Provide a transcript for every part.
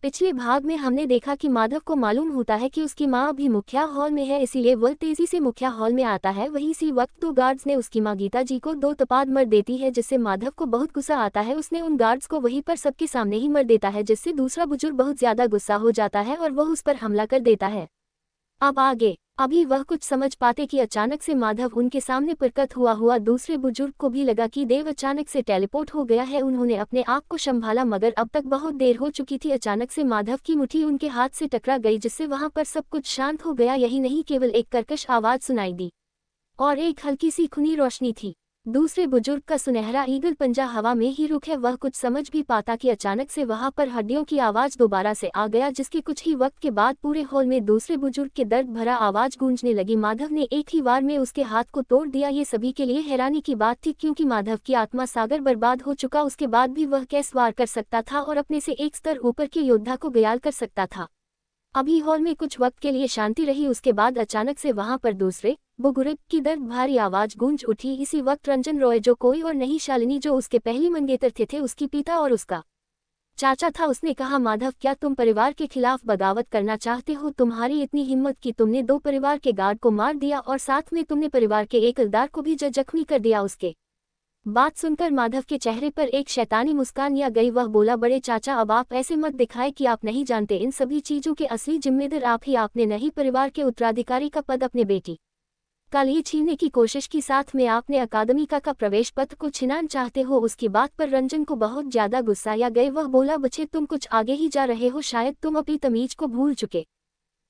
पिछले भाग में हमने देखा कि माधव को मालूम होता है कि उसकी माँ अभी मुखिया हॉल में है, इसीलिए वह तेजी से मुखिया हॉल में आता है। वहीं इसी वक्त दो गार्ड्स ने उसकी माँ गीता जी को दो तपाद मर देती है, जिससे माधव को बहुत गुस्सा आता है। उसने उन गार्ड्स को वहीं पर सबके सामने ही मर देता है, जिससे दूसरा बुजुर्ग बहुत ज्यादा गुस्सा हो जाता है और वह उस पर हमला कर देता है। अब आगे अभी वह कुछ समझ पाते कि अचानक से माधव उनके सामने प्रकट हुआ दूसरे बुजुर्ग को भी लगा कि देव अचानक से टेलीपोर्ट हो गया है। उन्होंने अपने आप को संभाला, मगर अब तक बहुत देर हो चुकी थी। अचानक से माधव की मुट्ठी उनके हाथ से टकरा गई, जिससे वहां पर सब कुछ शांत हो गया। यही नहीं, केवल एक कर्कश आवाज सुनाई दी और एक हल्की सी खुनी रोशनी थी। दूसरे बुजुर्ग का सुनहरा ईगल पंजा हवा में ही रुक है। वह कुछ समझ भी पाता कि अचानक से वहां पर हड्डियों की आवाज दोबारा से आ गया, जिसके कुछ ही वक्त के बाद पूरे हॉल में दूसरे बुजुर्ग के दर्द भरा आवाज गूंजने लगी। माधव ने एक ही वार में उसके हाथ को तोड़ दिया। ये सभी के लिए हैरानी की बात थी, क्योंकि माधव की आत्मा सागर बर्बाद हो चुका, उसके बाद भी वह कैसे वार कर सकता था और अपने से एक स्तर ऊपर के योद्धा को घायल कर सकता था। अभी हॉल में कुछ वक्त के लिए शांति रही। उसके बाद अचानक से वहां पर दूसरे बुजुर्ग की दर्द भारी आवाज गूंज उठी। इसी वक्त रंजन रॉय, जो कोई और नहीं शालिनी जो उसके पहली मंगेतर थे, उसकी पिता और उसका चाचा था, उसने कहा, माधव क्या तुम परिवार के खिलाफ बगावत करना चाहते हो? तुम्हारी इतनी हिम्मत कि तुमने दो परिवार के गार्ड को मार दिया और साथ में तुमने परिवार के एक किरदार को भी जख्मी कर दिया। उसके बात सुनकर माधव के चेहरे पर एक शैतानी मुस्कान आ गई। वह बोला, बड़े चाचा अब आप ऐसे मत दिखाए कि आप नहीं जानते, इन सभी चीजों के असली जिम्मेदार आप ही। आपने नहीं परिवार के उत्तराधिकारी का पद अपने बेटी का लिए छीनने की कोशिश की, साथ में आपने अकादमी का प्रवेश पत्र को छिनाना चाहते हो। उसकी बात पर रंजन को बहुत ज्यादा गुस्सा आ गए। वह बोला, बच्चे तुम कुछ आगे ही जा रहे हो, शायद तुम अपनी तमीज को भूल चुके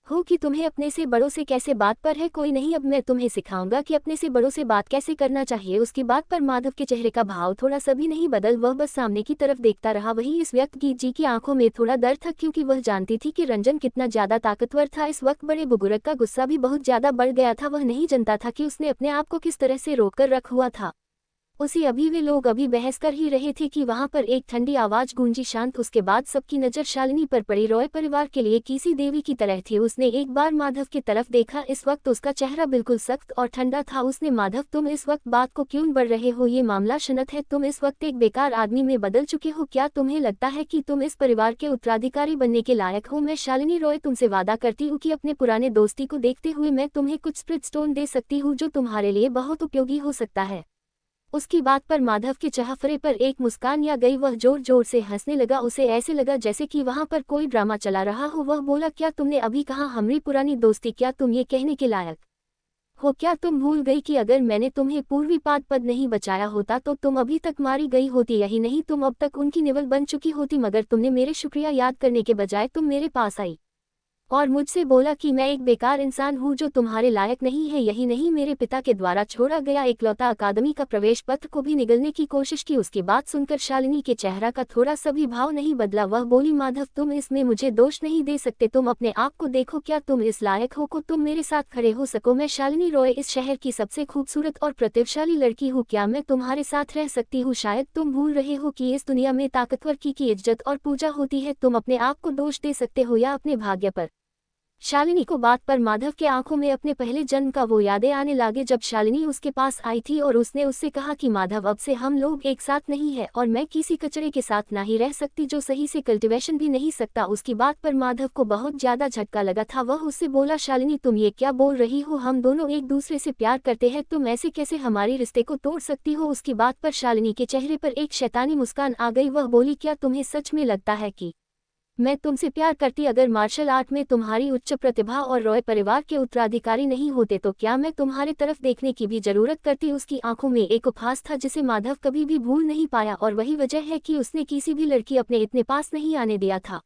हो कि तुम्हें अपने से बड़ों से कैसे बात पर है। कोई नहीं, अब मैं तुम्हें सिखाऊंगा कि अपने से बड़ों से बात कैसे करना चाहिए। उसकी बात पर माधव के चेहरे का भाव थोड़ा सा भी नहीं बदल, वह बस सामने की तरफ देखता रहा। वहीं इस व्यक्ति जी की आंखों में थोड़ा डर था, क्योंकि वह जानती थी कि रंजन कितना ज्यादा ताकतवर था। इस वक्त बड़े बुजुर्ग का गुस्सा भी बहुत ज्यादा बढ़ गया था। वह नहीं जानता था कि उसने अपने आप को किस तरह से रोक कर रख हुआ था। उसी अभी वे लोग अभी बहस कर ही रहे थे कि वहां पर एक ठंडी आवाज गूंजी, शांत। उसके बाद सबकी नजर शालिनी पर पड़ी। रॉय परिवार के लिए किसी देवी की तरह थी। उसने एक बार माधव की तरफ देखा। इस वक्त उसका चेहरा बिल्कुल सख्त और ठंडा था। उसने, माधव तुम इस वक्त बात को क्यों बढ़ रहे हो? ये मामला शनत है, तुम इस वक्त एक बेकार आदमी में बदल चुके हो। क्या तुम्हें लगता है कि तुम इस परिवार के उत्तराधिकारी बनने के लायक हो? मैं शालिनी रॉय तुमसे वादा करती हूँ कि अपने पुराने दोस्ती को देखते हुए मैं तुम्हें कुछ स्प्रिट स्टोन दे सकती हूँ, जो तुम्हारे लिए बहुत उपयोगी हो सकता है। उसकी बात पर माधव के चेहरे पर एक मुस्कान आ गई। वह जोर जोर से हंसने लगा। उसे ऐसे लगा जैसे कि वहां पर कोई ड्रामा चला रहा हो। वह बोला, क्या तुमने अभी कहा हमारी पुरानी दोस्ती? क्या तुम ये कहने के लायक हो? क्या तुम भूल गई कि अगर मैंने तुम्हें पूर्वी पाद पद नहीं बचाया होता तो तुम अभी तक मारी गई होती? यही नहीं, तुम अब तक उनकी निवल बन चुकी होती, मगर तुमने मेरे शुक्रिया याद करने के बजाय तुम मेरे पास आई और मुझसे बोला कि मैं एक बेकार इंसान हूँ जो तुम्हारे लायक नहीं है। यही नहीं, मेरे पिता के द्वारा छोड़ा गया इकलौता अकादमी का प्रवेश पत्र को भी निगलने की कोशिश की। उसकी बात सुनकर शालिनी के चेहरा का थोड़ा सा भी भाव नहीं बदला। वह बोली, माधव तुम इसमें मुझे दोष नहीं दे सकते, तुम अपने आप को देखो, क्या तुम इस लायक हो को तुम मेरे साथ खड़े हो सको? मैं शालिनी रॉय इस शहर की सबसे खूबसूरत और प्रतिभाशाली लड़की हूँ, क्या मैं तुम्हारे साथ रह सकती हूँ? शायद तुम भूल रहे हो कि इस दुनिया में ताकतवर की इज्जत और पूजा होती है। तुम अपने आप को दोष दे सकते हो या अपने भाग्य पर। शालिनी को बात पर माधव के आंखों में अपने पहले जन्म का वो यादें आने लगे, जब शालिनी उसके पास आई थी और उसने उससे कहा कि माधव अब से हम लोग एक साथ नहीं है और मैं किसी कचरे के साथ ना ही रह सकती जो सही से कल्टीवेशन भी नहीं सकता। उसकी बात पर माधव को बहुत ज्यादा झटका लगा था। वह उससे बोला, शालिनी तुम ये क्या बोल रही हो? हम दोनों एक दूसरे से प्यार करते हैं, तुम ऐसे कैसे हमारे रिश्ते को तोड़ सकती हो? उसकी बात पर शालिनी के चेहरे पर एक शैतानी मुस्कान आ गई। वह बोली, क्या तुम्हें सच में लगता है कि मैं तुमसे प्यार करती? अगर मार्शल आर्ट में तुम्हारी उच्च प्रतिभा और रॉय परिवार के उत्तराधिकारी नहीं होते तो क्या मैं तुम्हारे तरफ देखने की भी जरूरत करती? उसकी आंखों में एक उपहास था जिसे माधव कभी भी भूल नहीं पाया, और वही वजह है कि उसने किसी भी लड़की अपने इतने पास नहीं आने दिया था।